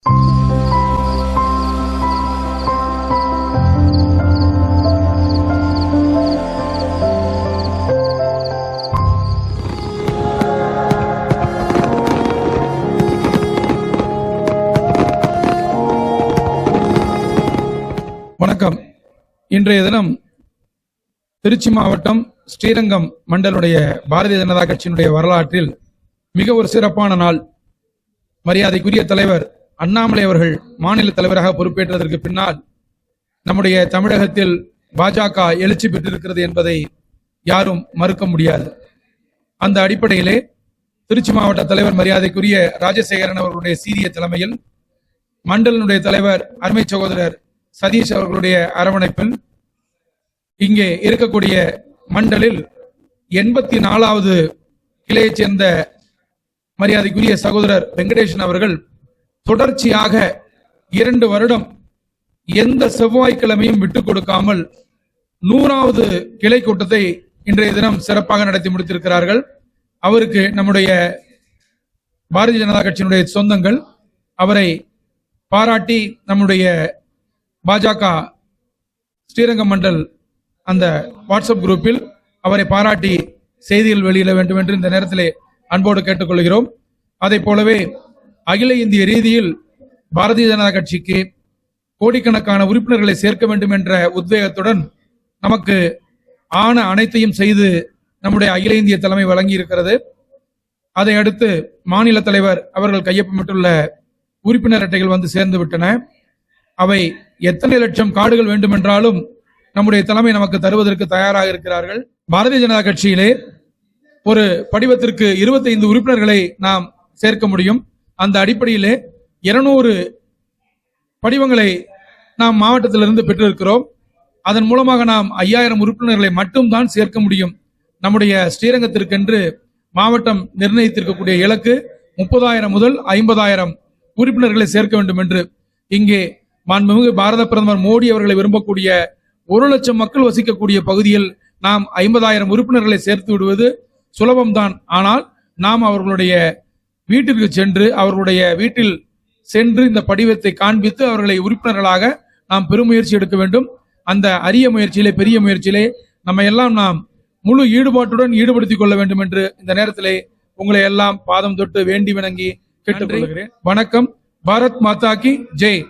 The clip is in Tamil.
வணக்கம். இன்றைய தினம் திருச்சி மாவட்டம் ஸ்ரீரங்கம் மண்டலுடைய பாரதிய ஜனதா கட்சியினுடைய வரலாற்றில் மிக ஒரு சிறப்பான நாள். மரியாதைக்குரிய தலைவர் அண்ணாமலை அவர்கள் மாநில தலைவராக பொறுப்பேற்றதற்கு பின்னால் நம்முடைய தமிழகத்தில் பாஜக எழுச்சி பெற்றிருக்கிறது என்பதை யாரும் மறுக்க முடியாது. அந்த அடிப்படையிலே திருச்சி மாவட்ட தலைவர் மரியாதைக்குரிய ராஜசேகரன் அவர்களுடைய சீரிய தலைமையில் மண்டலினுடைய தலைவர் அருமை சகோதரர் சதீஷ் அவர்களுடைய அரவணைப்பில் இங்கே இருக்கக்கூடிய மண்டலில் 84வது கிளையைச் சேர்ந்த மரியாதைக்குரிய சகோதரர் வெங்கடேசன் அவர்கள் தொடர்ச்சியாக 2 வருடம் எந்த செவ்வாய்க்கிழமையும் விட்டுக் கொடுக்காமல் 100வது கிளை கூட்டத்தை இன்றைய தினம் சிறப்பாக நடத்தி முடித்திருக்கிறார்கள். அவருக்கு நம்முடைய பாரதிய ஜனதா கட்சியினுடைய சொந்தங்கள் அவரை பாராட்டி நம்முடைய பாஜக ஸ்ரீரங்கம் மண்டல் அந்த வாட்ஸ்அப் குரூப்பில் அவரை பாராட்டி செய்திகள் வெளியிட வேண்டும் என்று இந்த நேரத்திலே அன்போடு கேட்டுக்கொள்கிறோம். அதை போலவே அகில இந்திய ரீதியில் பாரதிய ஜனதா கட்சிக்கு கோடிக்கணக்கான உறுப்பினர்களை சேர்க்க வேண்டும் என்ற உத்வேகத்துடன் நமக்கு ஆன அனைத்தையும் செய்து நம்முடைய அகில இந்திய தலைமை வழங்கி இருக்கிறது. அதை அடுத்து மாநில தலைவர் அவர்கள் கையொப்பமிட்டுள்ள உறுப்பினர் அட்டைகள் வந்து சேர்ந்து விட்டன. அவை எத்தனை லட்சம் கார்டுகள் வேண்டும் என்றாலும் நம்முடைய தலைமை நமக்கு தருவதற்கு தயாராக இருக்கிறார்கள். பாரதிய ஜனதா கட்சியிலே ஒரு படிவத்திற்கு 25 உறுப்பினர்களை நாம் சேர்க்க முடியும். அந்த அடிப்படையிலே 200 படிவங்களை நாம் மாவட்டத்திலிருந்து பெற்றிருக்கிறோம். அதன் மூலமாக நாம் 5000 உறுப்பினர்களை மட்டும்தான் சேர்க்க முடியும். நம்முடைய ஸ்ரீரங்கத்திற்கென்று மாவட்டம் நிர்ணயித்திருக்கக்கூடிய இலக்கு 30,000 முதல் 50,000 உறுப்பினர்களை சேர்க்க வேண்டும் என்று. இங்கே மாண்புமிகு பாரத பிரதமர் மோடி அவர்களை விரும்பக்கூடிய 1 லட்சம் மக்கள் வசிக்கக்கூடிய பகுதியில் நாம் 50,000 உறுப்பினர்களை சேர்த்து விடுவது சுலபம்தான். ஆனால் நாம் அவர்களுடைய வீட்டிற்கு சென்று அவர்களுடைய வீட்டில் சென்று இந்த படிவத்தை காண்பித்து அவர்களை உறுப்பினர்களாக நாம் பெருமுயற்சி எடுக்க வேண்டும். அந்த அரிய முயற்சியிலே பெரிய முயற்சியிலே நம்ம எல்லாம் நாம் முழு ஈடுபாட்டுடன் ஈடுபடுத்திக் கொள்ள வேண்டும் என்று இந்த நேரத்திலே உங்களை எல்லாம் பாதம் தொட்டு வேண்டி வணங்கி கேட்டுக்கொள்கிறேன். வணக்கம். பாரத் மாதா கி ஜெய்.